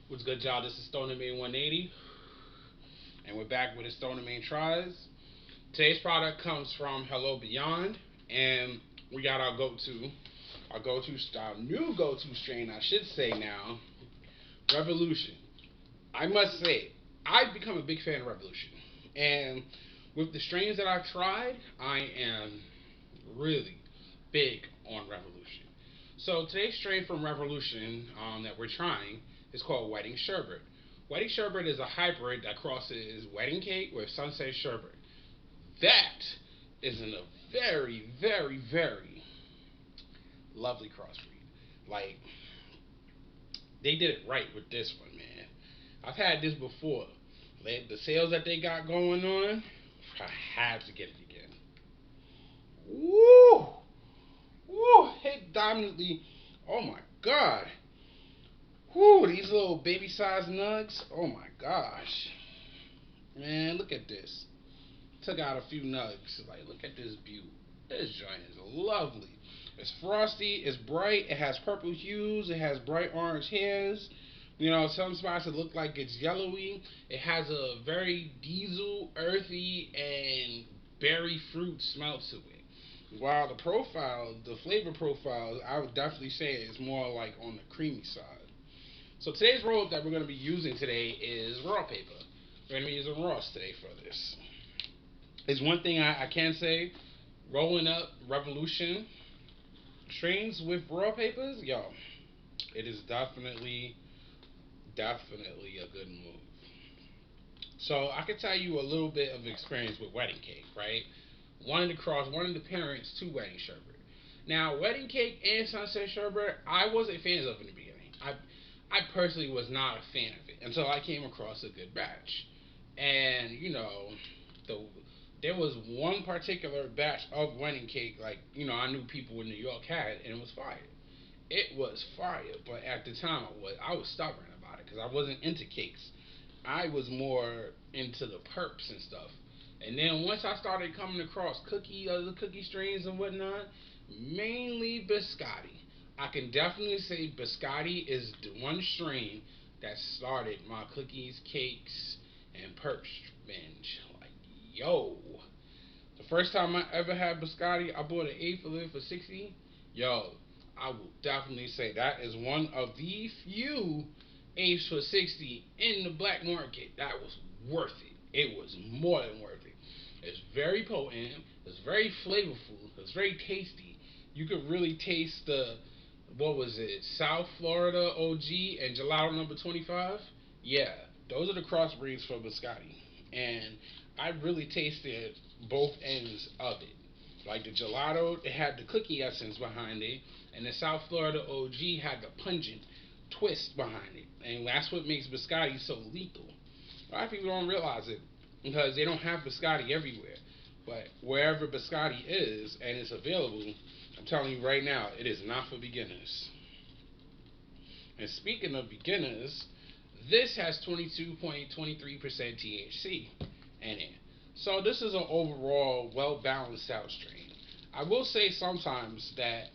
What's good, y'all? This is Stoner Maine 180, and we're back with the Stoner Maine Tries. Today's product comes from Hello Beyond, and we got our new go-to strain, I should say now, Revolution. I must say, I've become a big fan of Revolution, and with the strains that I've tried, I am really big on Revolution. So today's strain from Revolution that we're trying is called Wedding Sherbert. Wedding Sherbert is a hybrid that crosses wedding cake with sunset sherbet. That is in a very, very, very lovely crossbreed. Like, they did it right with this one, man. I've had this before. The sales that they got going on, I had to get it again. Woo! Woo! Hit dominantly. Oh my god. Whoo, these little baby sized nugs. Oh my gosh. Man, look at this. Took out a few nugs. Like, look at this beauty. This joint is lovely. It's frosty, it's bright, it has purple hues, it has bright orange hairs. You know, some spots it look like it's yellowy. It has a very diesel, earthy, and berry fruit smell to it. While the flavor profile, I would definitely say is more like on the creamy side. So today's roll that we're going to be using today is raw paper. We're going to be using Ross today for this. It's one thing I can say, rolling up Revolution strains with raw papers, yo, it is definitely, definitely a good move. So I can tell you a little bit of experience with wedding cake, right? One of the parents to wedding sherbet. Now, wedding cake and sunset sherbet, I wasn't fans of in the beginning. I personally was not a fan of it until I came across a good batch. And the there was one particular batch of wedding cake, like I knew people in New York had, and it was fire. It was fire, but at the time I was stubborn about it because I wasn't into cakes. I was more into the perps and stuff. And then once I started coming across other cookie strains and whatnot, mainly biscotti. I can definitely say biscotti is the one strain that started my cookies, cakes, and perps binge. Like, yo, the first time I ever had biscotti, I bought an eighth of it for 60. Yo, I will definitely say that is one of the few eighths for 60 in the black market. That was worth it. It was more than worth it. It's very potent. It's very flavorful. It's very tasty. You could really taste the, what was it, South Florida OG and Gelato number 25. Yeah, those are the crossbreeds for biscotti. And I really tasted both ends of it. Like the gelato, it had the cookie essence behind it, and the South Florida OG had the pungent twist behind it, and that's what makes biscotti so lethal. A lot of people don't realize it because they don't have biscotti everywhere. But wherever biscotti is and it's available, I'm telling you right now, it is not for beginners. And speaking of beginners, this has 22.23% THC in it. So this is an overall well balanced out strain. I will say sometimes that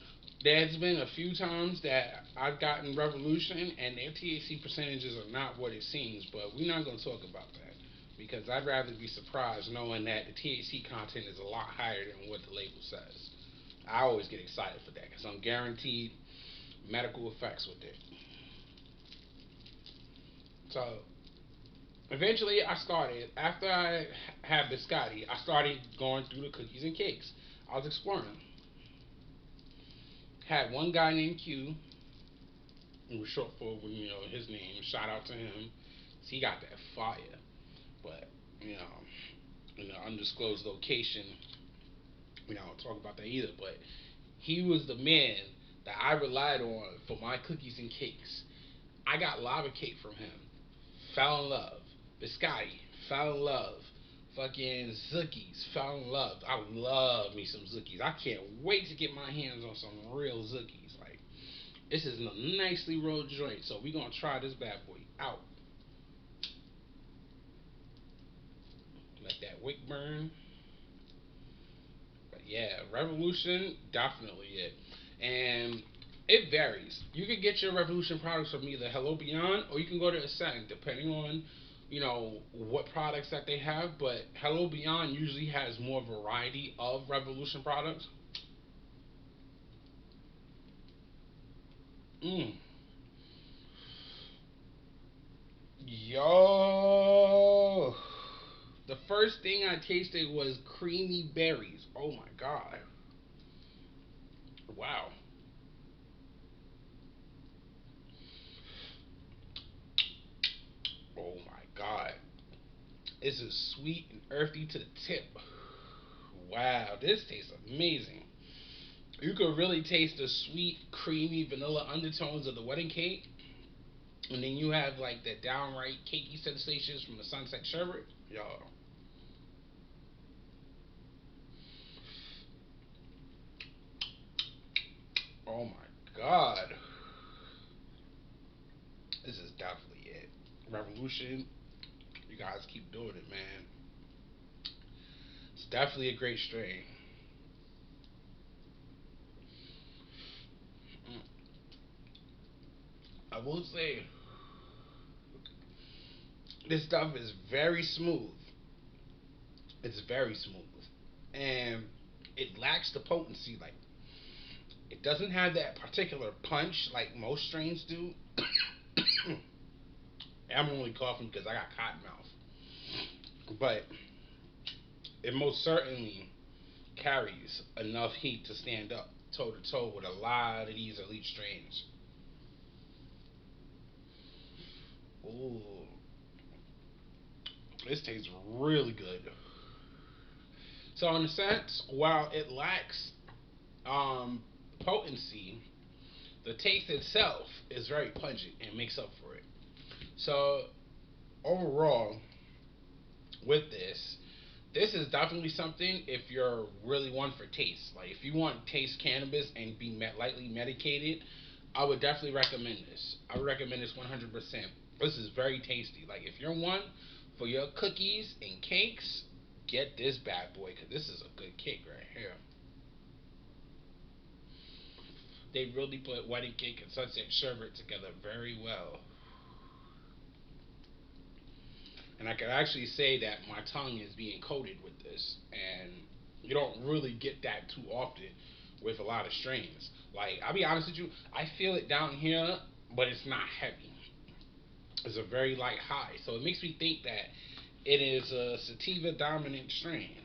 there's been a few times that I've gotten Revolution and their THC percentages are not what it seems, but we're not going to talk about that because I'd rather be surprised knowing that the THC content is a lot higher than what the label says. I always get excited for that because I'm guaranteed medical effects with it. So eventually I started, after I had biscotti, I started going through the cookies and cakes. I was exploring. Had one guy named Q, who was short for his name. Shout out to him. He got that fire, but you know, in an undisclosed location, we don't talk about that either. But he was the man that I relied on for my cookies and cakes. I got lava cake from him. Fell in love. Biscotti, fell in love. Fucking Zookies, fell in love. I love me some Zookies. I can't wait to get my hands on some real Zookies. Like, this is a nicely rolled joint, so we gonna try this bad boy out. Let that wick burn. But yeah, Revolution, definitely it. And It varies. You can get your Revolution products from either Hello Beyond or you can go to Ascend, depending on, what products that they have. But Hello Beyond usually has more variety of Revolution products. Mm. Yo, the first thing I tasted was creamy berries. Oh my god! Wow. Oh my god! This is sweet and earthy to the tip. Wow, this tastes amazing. You could really taste the sweet, creamy vanilla undertones of the wedding cake, and then you have like the downright cakey sensations from the sunset sherbet. Yo, oh my god, this is definitely it. Revolution, you guys keep doing it, man. It's definitely a great strain. Mm. I will say this stuff is very smooth. It's very smooth, and it lacks the potency. Like it doesn't have that particular punch like most strains do. I'm only coughing because I got cotton mouth, but it most certainly carries enough heat to stand up toe to toe with a lot of these elite strains. Ooh, this tastes really good. So in a sense, while it lacks um, potency, the taste itself is very pungent and makes up for it. So overall, with this is definitely something if you're really one for taste. Like if you want taste cannabis and be lightly medicated, I would definitely recommend this. I would recommend this 100%. This is very tasty. Like if you're one for your cookies and cakes, get this bad boy because this is a good cake right here. They really put wedding cake and sunset sherbet together very well. And I can actually say that my tongue is being coated with this, and you don't really get that too often with a lot of strains. Like I'll be honest with you, I feel it down here, but it's not heavy. It's a very light high, so it makes me think that it is a sativa dominant strain.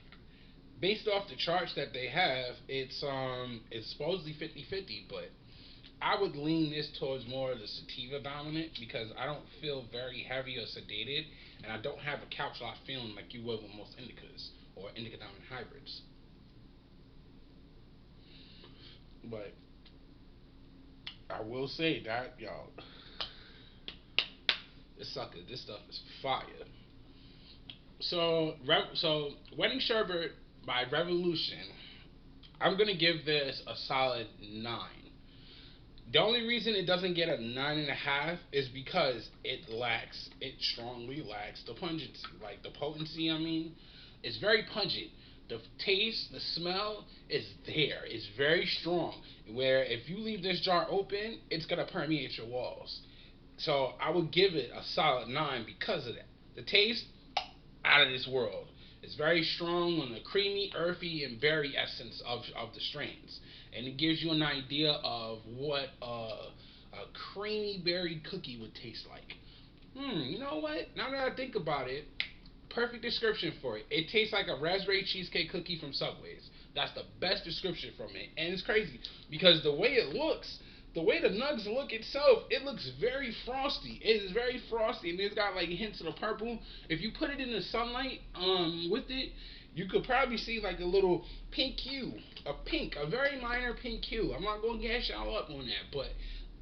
Based off the charts that they have, it's supposedly 50-50, but I would lean this towards more of the sativa dominant because I don't feel very heavy or sedated, and I don't have a couch lot feeling like you would with most indicas or indica dominant hybrids. But I will say that y'all, this stuff is fire. So Wedding Sherbert by Revolution, I'm gonna give this a solid 9. The only reason it doesn't get a 9.5 is because it strongly lacks the pungency. Like the potency, I mean, it's very pungent. The taste, the smell is there. It's very strong. Where if you leave this jar open, it's gonna permeate your walls. So I would give it a solid 9 because of that. The taste, out of this world. It's very strong on the creamy, earthy, and berry essence of the strains. And it gives you an idea of what a creamy berry cookie would taste like. You know what? Now that I think about it, perfect description for it. It tastes like a raspberry cheesecake cookie from Subway's. That's the best description from it. And it's crazy because the way the nugs look itself, it looks very frosty. It is very frosty and it's got like hints of the purple. If you put it in the sunlight with it, you could probably see like a little pink hue, a very minor pink hue. I'm not gonna gas y'all up on that, but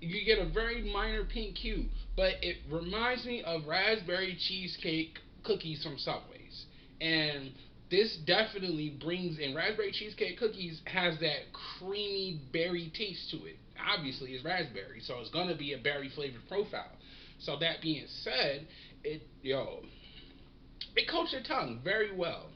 you get a very minor pink hue, but it reminds me of raspberry cheesecake cookies from Subways. And this definitely brings in raspberry cheesecake cookies has that creamy berry taste to it. Obviously, it's raspberry, so it's gonna be a berry flavored profile. So that being said, it coats your tongue very well.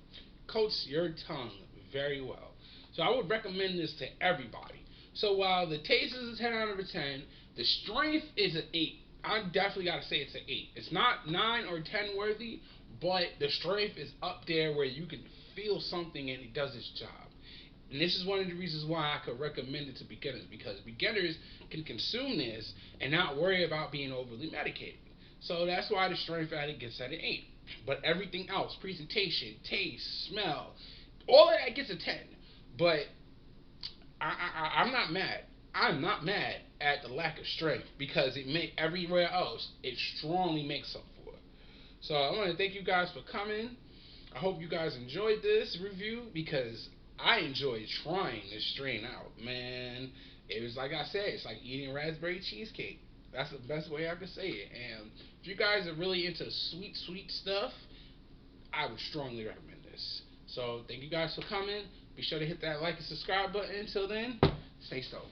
Coats your tongue very well. So I would recommend this to everybody. So while the taste is a 10 out of a 10, the strength is an 8. I definitely gotta say it's an 8. It's not 9 or 10 worthy, but the strength is up there where you can feel something and it does its job. And this is one of the reasons why I could recommend it to beginners, because beginners can consume this and not worry about being overly medicated. So that's why the strength at it gets at an 8. But everything else, presentation, taste, smell, all of that gets a 10. But I'm not mad. I'm not mad at the lack of strength because it make everywhere else it strongly makes up for it. So I want to thank you guys for coming. I hope you guys enjoyed this review because I enjoyed trying this strain out, man. It was like I said, it's like eating raspberry cheesecake. That's the best way I could say it. And if you guys are really into sweet stuff, I would strongly recommend this. So thank you guys for coming. Be sure to hit that like and subscribe button. Until then, stay stoned.